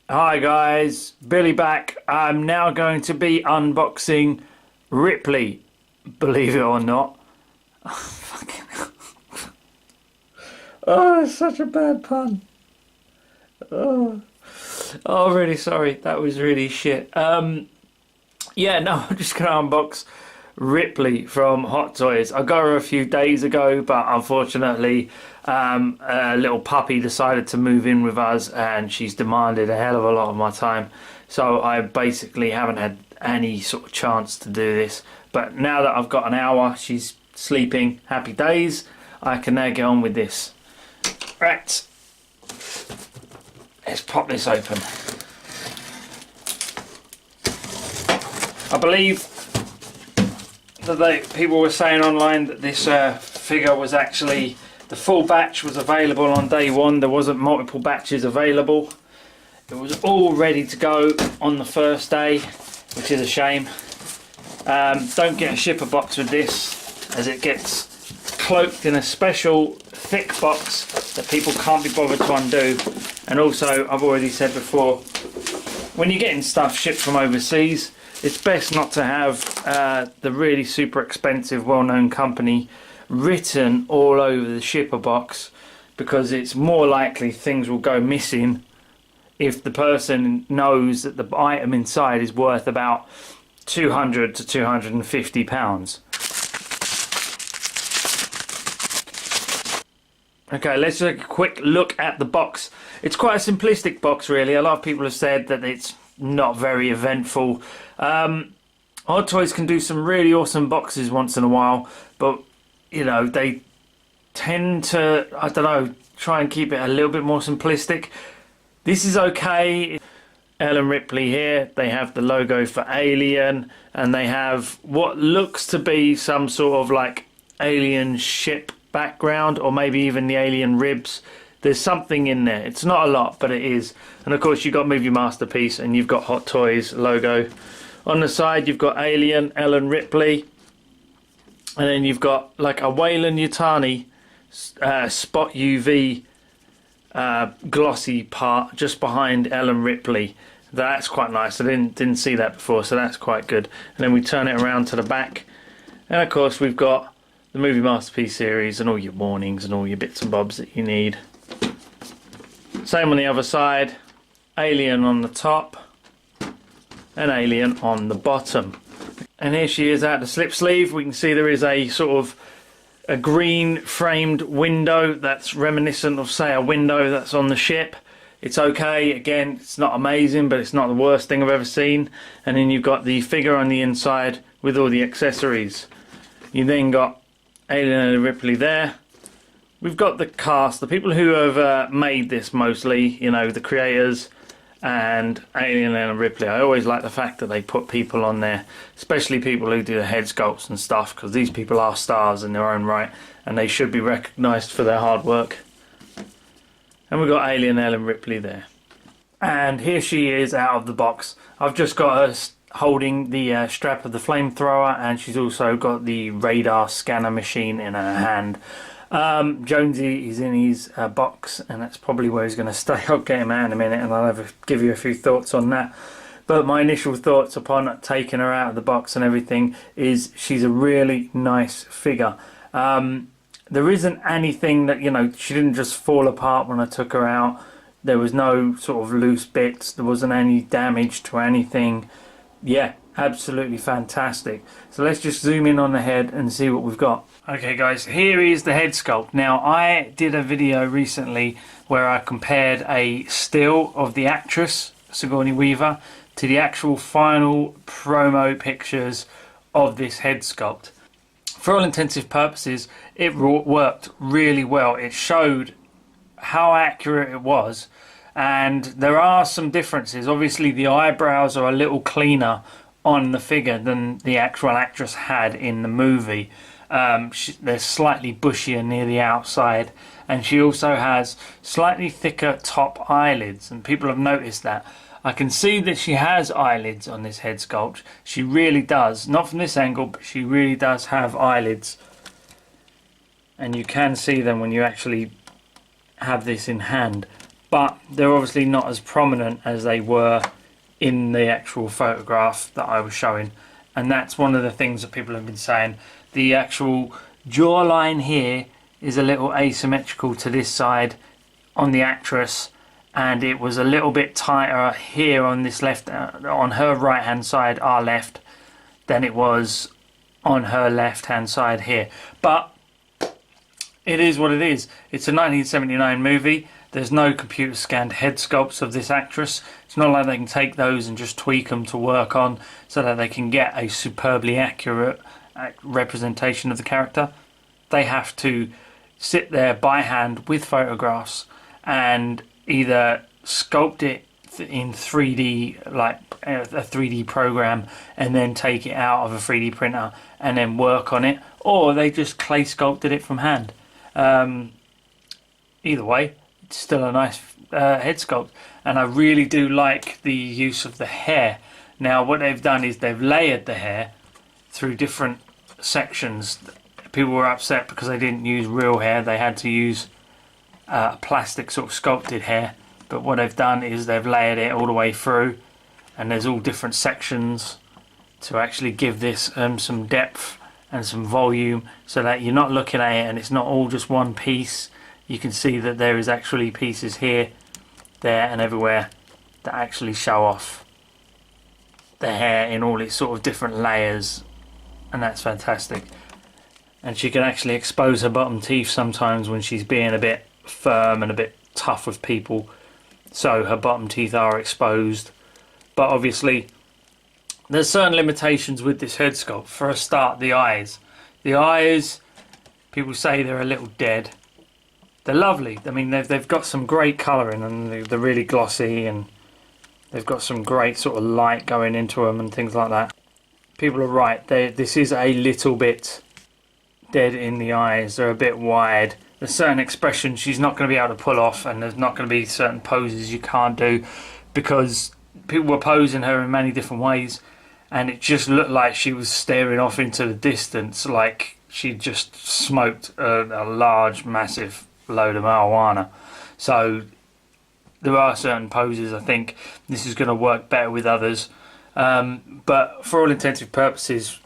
Hi guys, Billy back. I'm now going to be unboxing Ripley, believe it or not. Oh, fucking hell. Oh, it's such a bad pun. Oh, really sorry. That was really shit. Yeah, no, I'm just going to unbox Ripley from Hot Toys. I got her a few days ago, but unfortunately a little puppy decided to move in with us and she's demanded a hell of a lot of my time, so I basically haven't had any sort of chance to do this. But now that I've got an hour, she's sleeping, happy days, I can now get on with this. Right, let's pop this open. I believe that people were saying online that this figure was actually, the full batch was available on day one. There wasn't multiple batches available. It was all ready to go on the first day, which is a shame. Don't get a shipper box with this, as it gets cloaked in a special thick box that people can't be bothered to undo. And also, I've already said before, when you're getting stuff shipped from overseas, it's best not to have the really super expensive well-known company written all over the shipper box, because it's more likely things will go missing if the person knows that the item inside is worth about 200 to 250 pounds. Okay, let's take a quick look at the box. It's quite a simplistic box really. A lot of people have said that it's not very eventful. Hot Toys can do some really awesome boxes once in a while, but you know, they tend to, I don't know, try and keep it a little bit more simplistic. This is okay. Ellen Ripley here, they have the logo for Alien, and they have what looks to be some sort of like alien ship background, or maybe even the alien ribs. There's something in there. It's not a lot, but it is. And of course you've got Movie Masterpiece and you've got Hot Toys logo. On the side you've got Alien, Ellen Ripley, and then you've got like a Weyland-Yutani spot UV glossy part just behind Ellen Ripley. That's quite nice. I didn't see that before, so that's quite good. And then we turn it around to the back, and of course we've got the Movie Masterpiece series and all your warnings and all your bits and bobs that you need. Same on the other side, Alien on the top and Alien on the bottom. And here she is out the slip sleeve. We can see there is a sort of a green framed window that's reminiscent of, say, a window that's on the ship. It's okay. Again, it's not amazing, but it's not the worst thing I've ever seen. And then you've got the figure on the inside with all the accessories. You then got Alien and Ripley there. We've got the cast, the people who have made this mostly, you know, the creators, and Alien and Ripley. I always like the fact that they put people on there, especially people who do the head sculpts and stuff, because these people are stars in their own right and they should be recognised for their hard work. And we've got Alien Ellen Ripley there. And here she is out of the box. I've just got her holding the strap of the flamethrower, and she's also got the radar scanner machine in her hand. Jonesy is in his box, and that's probably where he's going to stay. I'll get him out in a minute and I'll give you a few thoughts on that. But my initial thoughts upon taking her out of the box and everything is she's a really nice figure. There isn't anything that, you know, she didn't just fall apart when I took her out. There was no sort of loose bits. There wasn't any damage to anything. Yeah, absolutely fantastic. So let's just zoom in on the head and see what we've got. Okay guys, here is the head sculpt. Now I did a video recently where I compared a still of the actress Sigourney Weaver to the actual final promo pictures of this head sculpt. For all intensive purposes, it worked really well. It showed how accurate it was, and there are some differences. Obviously the eyebrows are a little cleaner on the figure than the actual actress had in the movie. They're slightly bushier near the outside, and she also has slightly thicker top eyelids, and people have noticed that. I can see that she has eyelids on this head sculpt. She really does. Not from this angle, but she really does have eyelids. And you can see them when you actually have this in hand. but they're obviously not as prominent as they were in the actual photograph that I was showing. And that's one of the things that people have been saying. The actual jawline here is a little asymmetrical to this side on the actress, and it was a little bit tighter here on this left, on her right hand side, our left, than it was on her left hand side here. But it is what it is. It's a 1979 movie. There's no computer scanned head sculpts of this actress. It's not like they can take those and just tweak them to work on so that they can get a superbly accurate representation of the character. They have to sit there by hand with photographs and either sculpt it in 3D, like a 3D program, and then take it out of a 3D printer and then work on it, or they just clay sculpted it from hand. Either way, it's still a nice head sculpt, and I really do like the use of the hair. Now what they've done is they've layered the hair through different sections. People were upset because they didn't use real hair. They had to use plastic sort of sculpted hair, but what they've done is they've layered it all the way through, and there's all different sections to actually give this some depth and some volume, so that you're not looking at it and it's not all just one piece. You can see that there is actually pieces here, there and everywhere that actually show off the hair in all its sort of different layers, and that's fantastic. And she can actually expose her bottom teeth sometimes when she's being a bit firm and a bit tough with people, so her bottom teeth are exposed. But obviously there's certain limitations with this head sculpt. For a start, the eyes. The eyes, people say they're a little dead. They're lovely. I mean, they've got some great colouring, and they're really glossy, and they've got some great sort of light going into them and things like that. People are right. This is a little bit dead in the eyes. They're a bit wide. There's certain expressions she's not going to be able to pull off, and there's not going to be certain poses you can't do, because people were posing her in many different ways, and it just looked like she was staring off into the distance, like she just smoked a large, massive load of marijuana. So there are certain poses I think this is going to work better with others, but for all intensive purposes,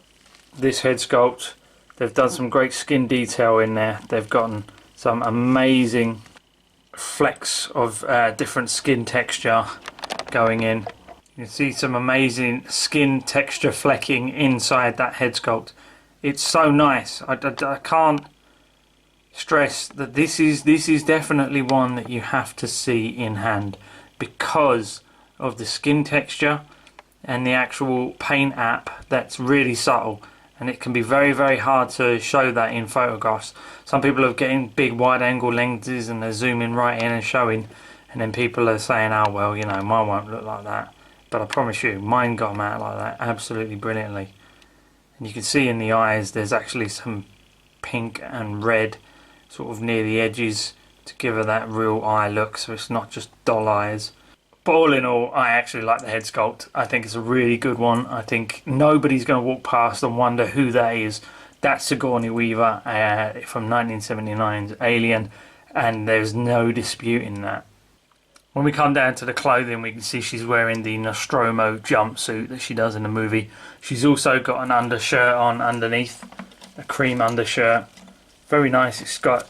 this head sculpt, they've done some great skin detail in there. They've gotten some amazing flecks of different skin texture going in. You can see some amazing skin texture flecking inside that head sculpt. It's so nice. I can't stress that this is definitely one that you have to see in hand, because of the skin texture and the actual paint app that's really subtle, and it can be very, very hard to show that in photographs. Some people are getting big wide angle lenses and they're zooming right in and showing, and then people are saying, oh well, you know, mine won't look like that. But I promise you, mine got them out like that absolutely brilliantly. And you can see in the eyes there's actually some pink and red sort of near the edges to give her that real eye look, so it's not just doll eyes. But all in all, I actually like the head sculpt. I think it's a really good one. I think nobody's going to walk past and wonder who that is. That's Sigourney Weaver from 1979's Alien, and there's no disputing that. When we come down to the clothing, we can see she's wearing the Nostromo jumpsuit that she does in the movie. She's also got an undershirt on underneath, a cream undershirt. Very nice. It's got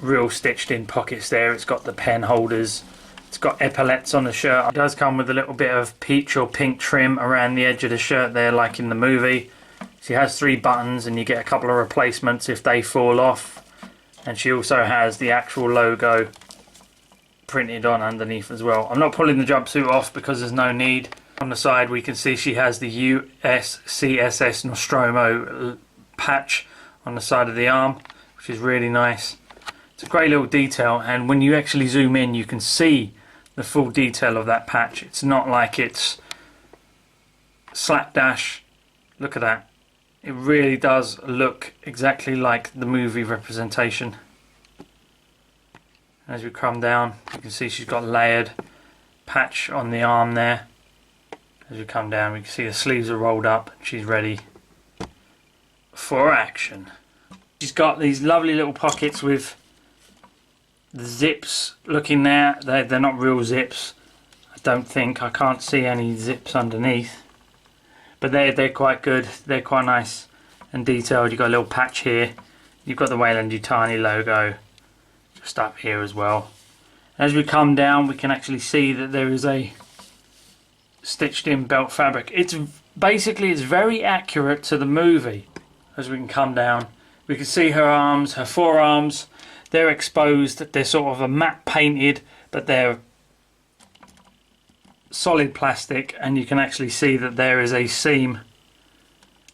real stitched in pockets there. It's got the pen holders. It's got epaulettes on the shirt. It does come with a little bit of peach or pink trim around the edge of the shirt there, like in the movie. She has 3 buttons, and you get a couple of replacements if they fall off. And she also has the actual logo printed on underneath as well. I'm not pulling the jumpsuit off because there's no need. On the side we can see she has the USCSS Nostromo patch on the side of the arm, which is really nice. It's a great little detail, and when you actually zoom in you can see the full detail of that patch. It's not like it's slapdash. Look at that. It really does look exactly like the movie representation. As we come down, you can see she's got layered patch on the arm there. As we come down, we can see the sleeves are rolled up. She's ready for action. She's got these lovely little pockets with The zips looking there, they're not real zips. I don't think. I can't see any zips underneath. But they're quite good. They're quite nice and detailed. You've got a little patch here. You've got the Weyland-Yutani logo just up here as well. As we come down, we can actually see that there is a stitched in belt fabric. It's very accurate to the movie. As we can come down, we can see her arms, her forearms. They're exposed. They're sort of a matte painted, but they're solid plastic, and you can actually see that there is a seam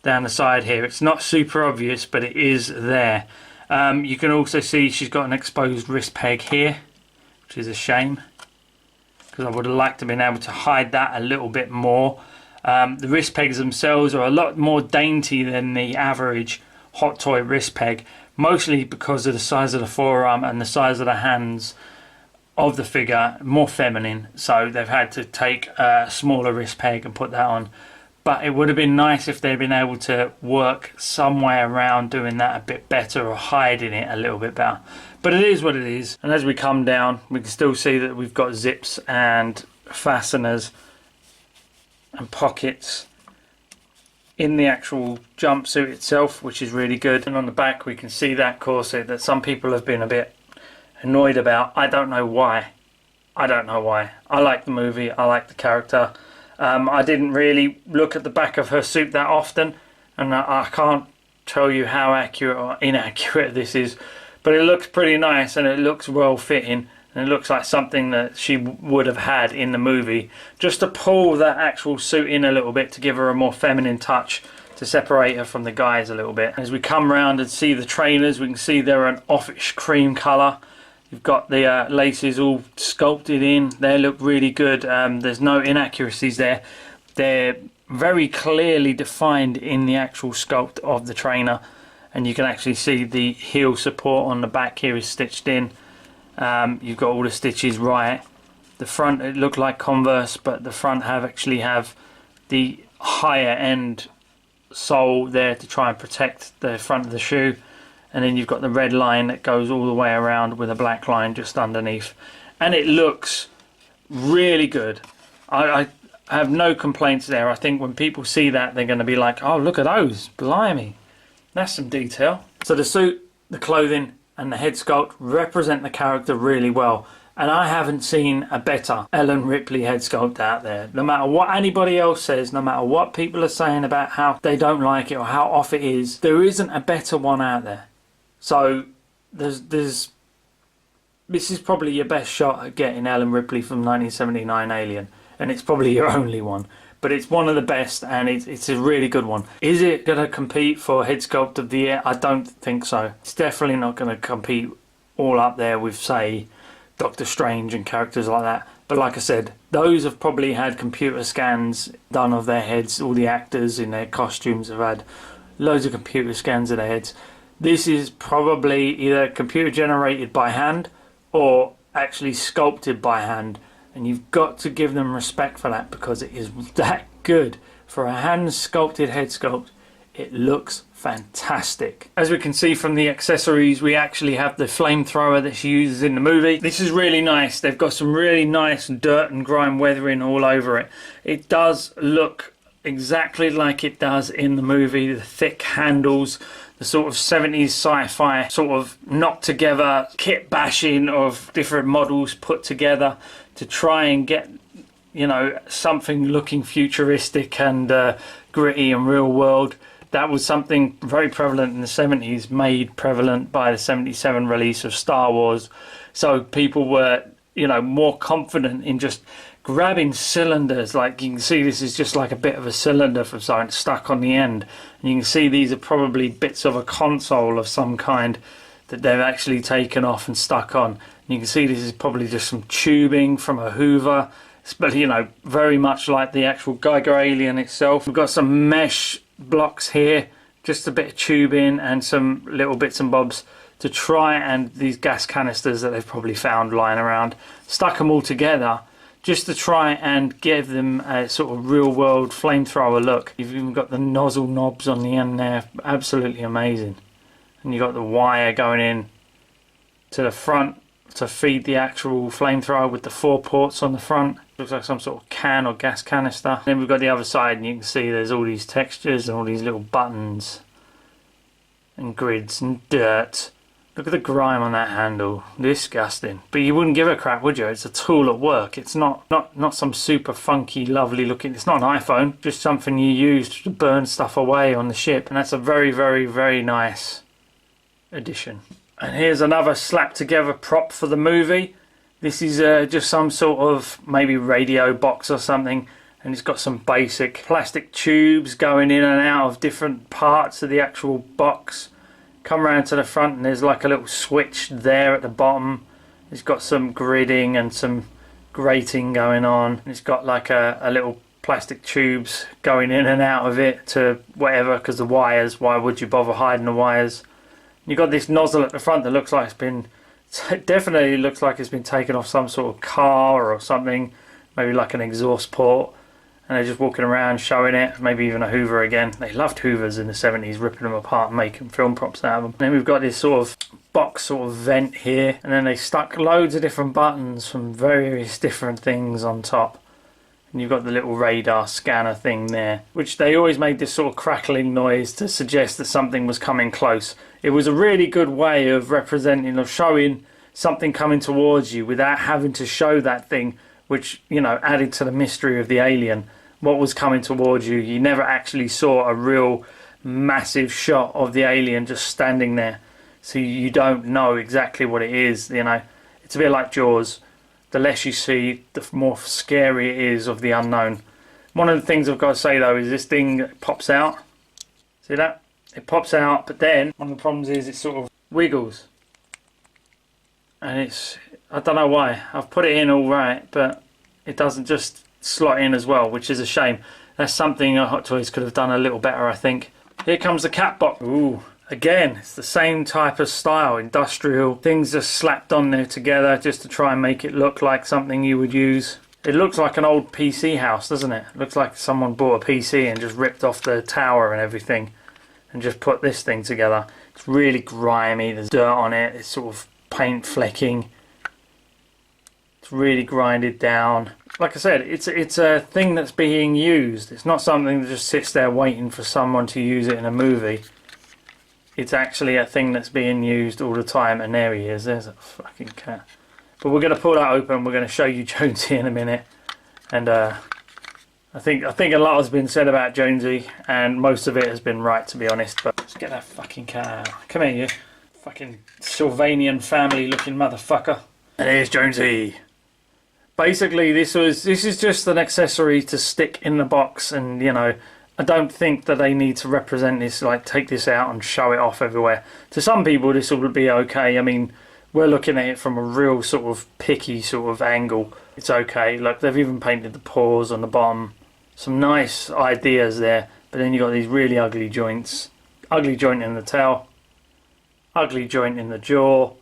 down the side here. It's not super obvious, but it is there. You can also see she's got an exposed wrist peg here, which is a shame, because I would have liked to have been able to hide that a little bit more. The wrist pegs themselves are a lot more dainty than the average Hot Toy wrist peg, mostly because of the size of the forearm and the size of the hands of the figure, more feminine, so they've had to take a smaller wrist peg and put that on. But it would have been nice if they'd been able to work some way around doing that a bit better, or hiding it a little bit better. But it is what it is. And as we come down, we can still see that we've got zips and fasteners and pockets in the actual jumpsuit itself, which is really good. And on the back we can see that corset that some people have been a bit annoyed about. I don't know why. I don't know why. I like the movie, I like the character. I didn't really look at the back of her suit that often, and I can't tell you how accurate or inaccurate this is, but it looks pretty nice and it looks well fitting, and it looks like something that she would have had in the movie, just to pull that actual suit in a little bit to give her a more feminine touch, to separate her from the guys a little bit. As we come around and see the trainers, we can see they're an offish cream colour. You've got the laces all sculpted in. They look really good. There's no inaccuracies there. They're very clearly defined in the actual sculpt of the trainer, and you can actually see the heel support on the back here is stitched in. You've got all the stitches right. The front, it looked like Converse, but the front actually have the higher end sole there to try and protect the front of the shoe. And then you've got the red line that goes all the way around with a black line just underneath, and it looks really good. I have no complaints there. I think when people see that, they're going to be like, oh, look at those, blimey, that's some detail. So the suit, the clothing and the head sculpt represent the character really well, and I haven't seen a better Ellen Ripley head sculpt out there. No matter what anybody else says, no matter what people are saying about how they don't like it or how off it is, there isn't a better one out there. So this is probably your best shot at getting Ellen Ripley from 1979 Alien, and it's probably your only one, but it's one of the best, and it's a really good one. Is it going to compete for head sculpt of the year? I don't think so. It's definitely not going to compete all up there with, say, Doctor Strange and characters like that. But like I said, those have probably had computer scans done of their heads. All the actors in their costumes have had loads of computer scans of their heads. This is probably either computer generated by hand or actually sculpted by hand, and you've got to give them respect for that, because it is that good. For a hand sculpted head sculpt, it looks fantastic. As we can see from the accessories, we actually have the flamethrower that she uses in the movie. This is really nice. They've got some really nice dirt and grime weathering all over it. It does look exactly like it does in the movie. The thick handles, the sort of 70s sci-fi sort of knocked together kit bashing of different models put together to try and get, you know, something looking futuristic and gritty and real world. That was something very prevalent in the 70s, made prevalent by the 77 release of Star Wars. So people were, you know, more confident in just grabbing cylinders. Like you can see, this is just like a bit of a cylinder from something stuck on the end, and you can see these are probably bits of a console of some kind that they've actually taken off and stuck on. And you can see this is probably just some tubing from a Hoover, but you know, very much like the actual Geiger alien itself. We've got some mesh blocks here, just a bit of tubing and some little bits and bobs to try, and these gas canisters that they've probably found lying around, stuck them all together just to try and give them a sort of real world flamethrower look. You've even got the nozzle knobs on the end there, absolutely amazing. And you've got the wire going in to the front to feed the actual flamethrower with the 4 ports on the front. Looks like some sort of can or gas canister. Then we've got the other side, and you can see there's all these textures and all these little buttons and grids and dirt. Look at the grime on that handle. Disgusting. But you wouldn't give a crap, would you? It's a tool at work. It's not some super funky, lovely looking... It's not an iPhone. Just something you use to burn stuff away on the ship. And that's a very, very, very nice addition. And here's another slapped together prop for the movie. This is just some sort of maybe radio box or something. And it's got some basic plastic tubes going in and out of different parts of the actual box. Come around to the front and there's like a little switch there at the bottom. It's got some gridding and some grating going on. It's got like a little plastic tubes going in and out of it to whatever, because the wires, why would you bother hiding the wires? You've got this nozzle at the front that looks like it's been, definitely looks like it's been taken off some sort of car or something, maybe like an exhaust port. And they're just walking around showing it, maybe even a Hoover again. They loved Hoovers in the 70s, ripping them apart and making film props out of them. And then we've got this sort of box sort of vent here, and then they stuck loads of different buttons from various different things on top. And you've got the little radar scanner thing there, which they always made this sort of crackling noise to suggest that something was coming close. It was a really good way of representing, of showing something coming towards you without having to show that thing, which, you know, added to the mystery of the alien. What was coming towards you. You never actually saw a real massive shot of the alien just standing there, so you don't know exactly what it is. You know, it's a bit like Jaws. The less you see, the more scary it is of the unknown. One of the things I've got to say though is this thing pops out. See that? It pops out, but then one of the problems is it sort of wiggles, and it's, I don't know why. I've put it in all right, but it doesn't just slot in as well, which is a shame. That's something Hot Toys could have done a little better, I think. Here comes the cat box. Ooh, again, it's the same type of style, industrial. Things are slapped on there together just to try and make it look like something you would use. It looks like an old PC house, doesn't it? It looks like someone bought a PC and just ripped off the tower and everything and just put this thing together. It's really grimy, there's dirt on it, it's sort of paint flecking. It's really grinded down. Like I said, it's a thing that's being used. It's not something that just sits there waiting for someone to use it in a movie. It's actually a thing that's being used all the time. And there he is. There's a fucking cat. But we're going to pull that open. We're going to show you Jonesy in a minute. And I think a lot has been said about Jonesy, and most of it has been right, to be honest. But let's get that fucking cat out. Come here, you fucking Sylvanian family looking motherfucker. And here's Jonesy. Basically, this is just an accessory to stick in the box, and you know, I don't think that they need to represent this, like take this out and show it off everywhere. To some people, this would be okay. I mean, we're looking at it from a real sort of picky sort of angle. It's okay. Look, they've even painted the paws on the bottom. Some nice ideas there, but then you've got these really ugly joints. Ugly joint in the tail, ugly joint in the jaw.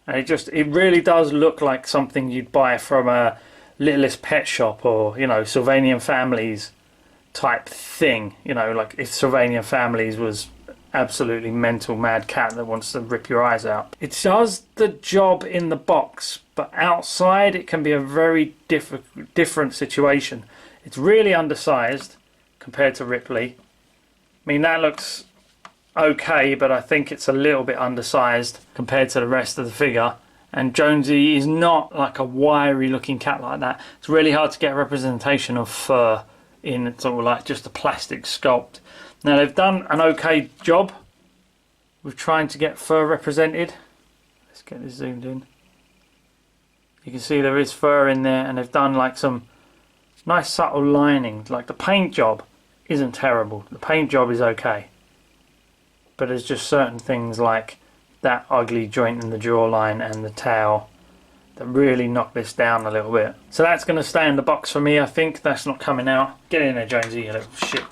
And it really does look like something you'd buy from a Littlest Pet Shop, or, you know, Sylvanian Families type thing. You know, like if Sylvanian Families was absolutely mental mad cat that wants to rip your eyes out. It does the job in the box, but outside it can be a very different situation. It's really undersized compared to Ripley. I mean, that looks okay, but I think it's a little bit undersized compared to the rest of the figure. And Jonesy is not like a wiry looking cat like that. It's really hard to get a representation of fur in sort of like just a plastic sculpt. Now they've done an okay job with trying to get fur represented. Let's get this zoomed in. You can see there is fur in there, and they've done like some nice subtle lining. Like the paint job isn't terrible. The paint job is okay. But there's just certain things like that ugly joint in the jawline and the tail that really knock this down a little bit. So that's going to stay in the box for me, I think. That's not coming out. Get in there, Jonesy, you little shit.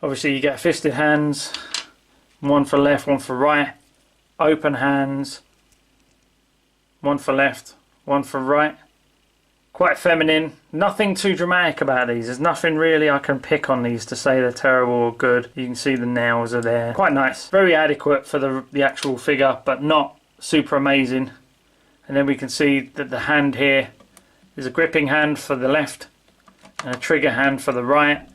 Obviously you get fisted hands. One for left, one for right. Open hands. One for left, one for right. Quite feminine. Nothing too dramatic about these. There's nothing really I can pick on these to say they're terrible or good. You can see the nails are there. Quite nice. Very adequate for the actual figure, but not super amazing. And then we can see that the hand here is a gripping hand for the left and a trigger hand for the right,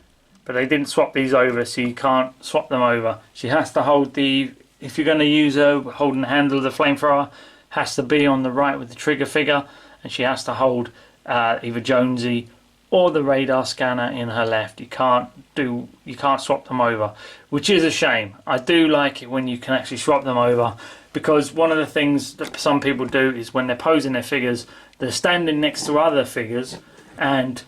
but they didn't swap these over, so you can't swap them over. She has to hold the, if you're going to use her holding the handle of the flamethrower, has to be on the right with the trigger figure, and she has to hold either Jonesy or the radar scanner in her left. You can't swap them over, which is a shame. I do like it when you can actually swap them over, because one of the things that some people do is when they're posing their figures, they're standing next to other figures, and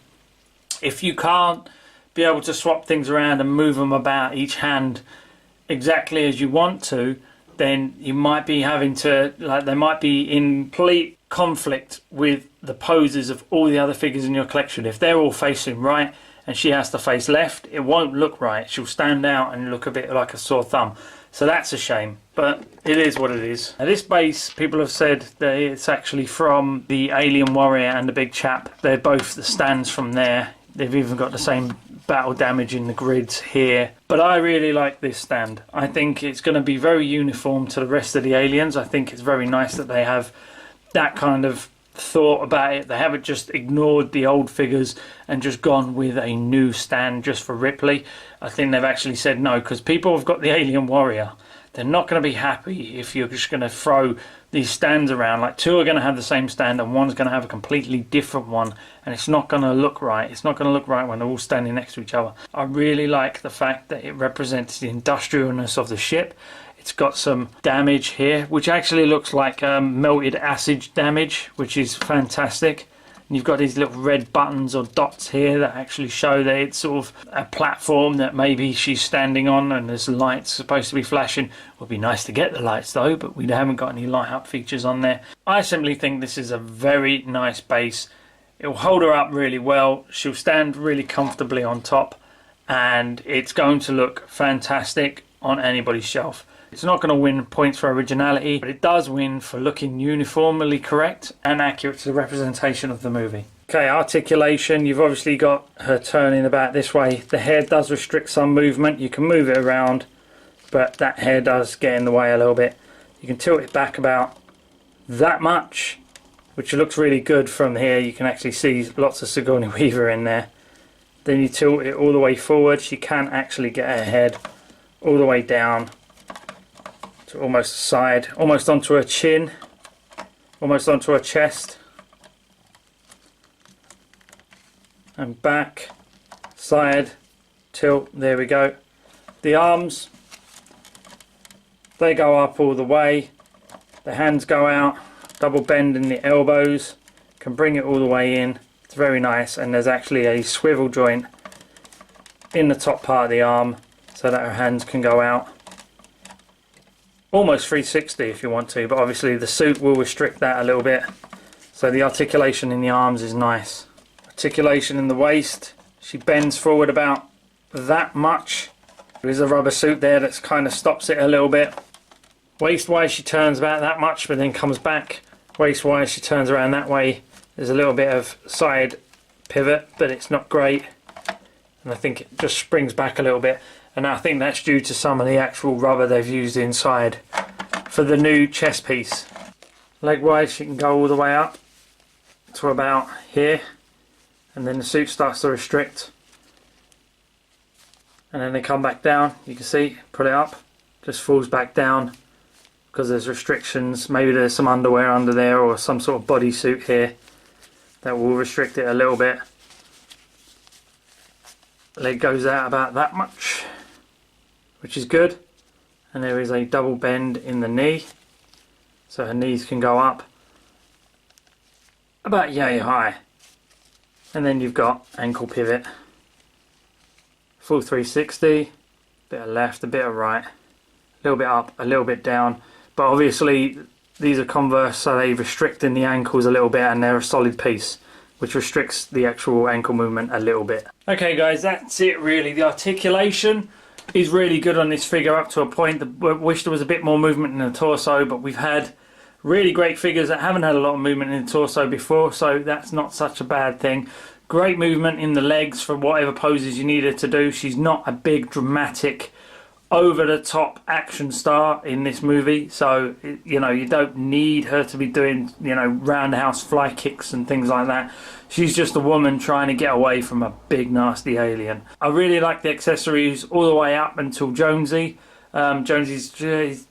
if you can't be able to swap things around and move them about each hand exactly as you want to, then you might be having to, like, they might be in complete conflict with the poses of all the other figures in your collection. If they're all facing right and she has to face left, it won't look right. She'll stand out and look a bit like a sore thumb. So that's a shame, but it is what it is. Now, this base, people have said that it's actually from the Alien Warrior and the Big Chap. They're both the stands from there. They've even got the same battle damage in the grids here. But I really like this stand. I think it's going to be very uniform to the rest of the aliens. I think it's very nice that they have that kind of thought about it. They haven't just ignored the old figures and just gone with a new stand just for Ripley. I think they've actually said no, because people have got the Alien Warrior. They're not going to be happy if you're just going to throw these stands around. Like, two are going to have the same stand and one's going to have a completely different one, and it's not going to look right. It's not going to look right when they're all standing next to each other. I really like the fact that it represents the industrialness of the ship. It's got some damage here, which actually looks like melted acid damage, which is fantastic. And you've got these little red buttons or dots here that actually show that it's sort of a platform that maybe she's standing on, and there's lights supposed to be flashing. It would be nice to get the lights though, but we haven't got any light up features on there. I simply think this is a very nice base. It will hold her up really well. She'll stand really comfortably on top, and it's going to look fantastic on anybody's shelf. It's not going to win points for originality, but it does win for looking uniformly correct and accurate to the representation of the movie. Okay, articulation. You've obviously got her turning about this way. The hair does restrict some movement. You can move it around, but that hair does get in the way a little bit. You can tilt it back about that much, which looks really good from here. You can actually see lots of Sigourney Weaver in there. Then you tilt it all the way forward. She can actually get her head all the way down to almost the side, almost onto her chin, almost onto her chest, and back, side, tilt. There we go. The arms, they go up all the way. The hands go out, double bend in the elbows, can bring it all the way in. It's very nice, and there's actually a swivel joint in the top part of the arm so that her hands can go out. Almost 360 if you want to, but obviously the suit will restrict that a little bit. So the articulation in the arms is nice. Articulation in the waist, she bends forward about that much. There is a rubber suit there that kind of stops it a little bit. Waist wise she turns about that much, but then comes back. Waist wise she turns around that way. There's a little bit of side pivot, but it's not great. And I think it just springs back a little bit. And I think that's due to some of the actual rubber they've used inside for the new chest piece. Leg wise she can go all the way up to about here, and then the suit starts to restrict, and then they come back down. You can see, put it up, just falls back down because there's restrictions. Maybe there's some underwear under there or some sort of bodysuit here that will restrict it a little bit. Leg goes out about that much, which is good, and there is a double bend in the knee, so her knees can go up about yay high. And then you've got ankle pivot, full 360, bit of left, a bit of right, a little bit up, a little bit down, but obviously these are Converse, so they restrict in the ankles a little bit, and they're a solid piece, which restricts the actual ankle movement a little bit. Okay guys, that's it really. The articulation is really good on this figure up to a point. I wish there was a bit more movement in the torso, but we've had really great figures that haven't had a lot of movement in the torso before, so that's not such a bad thing. Great movement in the legs for whatever poses you need her to do. She's not a big dramatic over-the-top action star in this movie, so you know, you don't need her to be doing, you know, roundhouse fly kicks and things like that. She's just a woman trying to get away from a big nasty alien. I really like the accessories all the way up until Jonesy. Jonesy's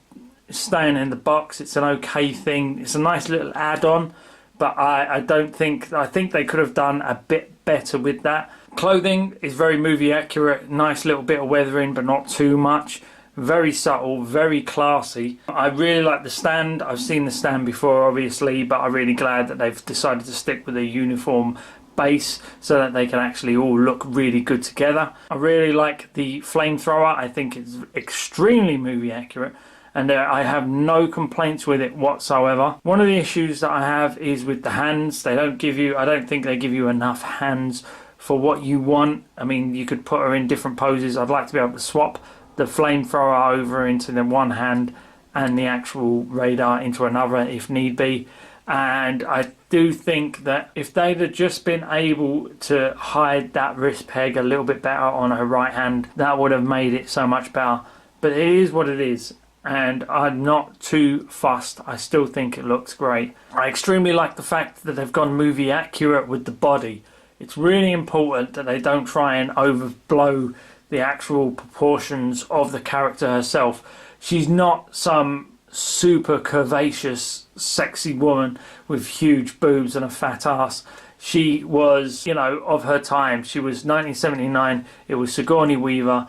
staying in the box. It's an okay thing. It's a nice little add-on, but I think they could have done a bit better with that. Clothing is very movie accurate, nice little bit of weathering, but not too much. Very subtle, very classy. I really like the stand. I've seen the stand before, obviously, but I'm really glad that they've decided to stick with a uniform base so that they can actually all look really good together. I really like the flamethrower. I think it's extremely movie accurate, and I have no complaints with it whatsoever. One of the issues that I have is with the hands. They don't give you, I don't think they give you enough hands for what you want. I mean, you could put her in different poses. I'd like to be able to swap the flamethrower over into the one hand and the actual radar into another if need be. And I do think that if they'd have just been able to hide that wrist peg a little bit better on her right hand, that would have made it so much better. But it is what it is, and I'm not too fussed. I still think it looks great. I extremely like the fact that they've gone movie accurate with the body. It's really important that they don't try and overblow the actual proportions of the character herself. She's not some super curvaceous, sexy woman with huge boobs and a fat ass. She was, you know, of her time. She was 1979. It was Sigourney Weaver,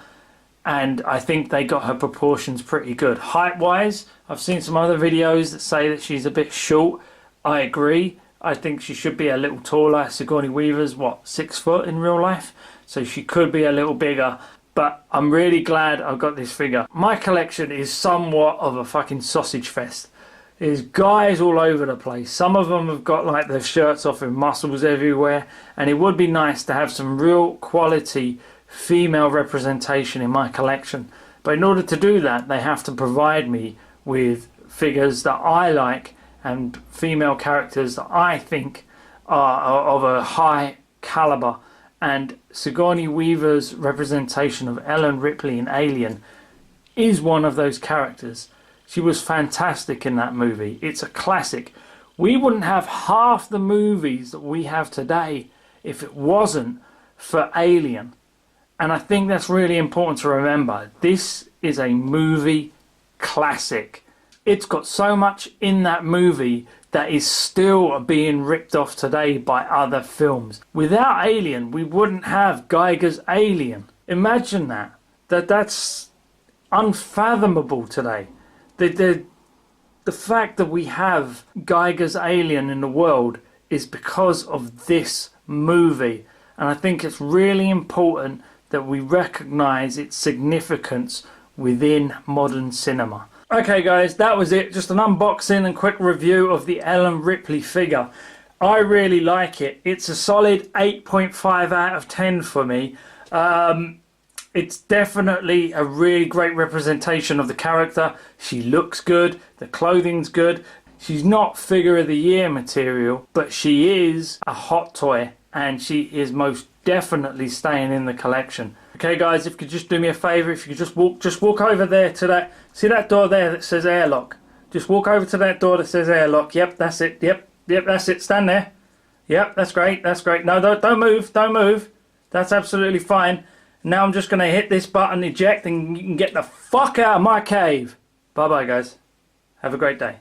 and I think they got her proportions pretty good. Height-wise, I've seen some other videos that say that she's a bit short. I agree. I think she should be a little taller. Sigourney Weaver's, what, 6 foot in real life? So she could be a little bigger. But I'm really glad I got this figure. My collection is somewhat of a fucking sausage fest. There's guys all over the place. Some of them have got like their shirts off and muscles everywhere. And it would be nice to have some real quality female representation in my collection. But in order to do that, they have to provide me with figures that I like and female characters that I think are of a high caliber. And Sigourney Weaver's representation of Ellen Ripley in Alien is one of those characters. She was fantastic in that movie. It's a classic. We wouldn't have half the movies that we have today if it wasn't for Alien. And I think that's really important to remember. This is a movie classic. It's got so much in that movie that is still being ripped off today by other films. Without Alien, we wouldn't have Geiger's Alien. Imagine that. That's unfathomable today. The fact that we have Geiger's Alien in the world is because of this movie. And I think it's really important that we recognise its significance within modern cinema. Okay guys, that was it. Just an unboxing and quick review of the Ellen Ripley figure. I really like it. It's a solid 8.5 out of 10 for me. It's definitely a really great representation of the character. She looks good. The clothing's good. She's not figure of the year material, but she is a hot toy, and she is most definitely staying in the collection. Okay guys, if you could just do me a favour, if you could just walk over there to that, see that door there that says airlock? Just walk over to that door that says airlock. Yep, that's it. Yep, that's it. Stand there. Yep, that's great. That's great. No, don't move. Don't move. That's absolutely fine. Now I'm just going to hit this button, eject, and you can get the fuck out of my cave. Bye bye guys. Have a great day.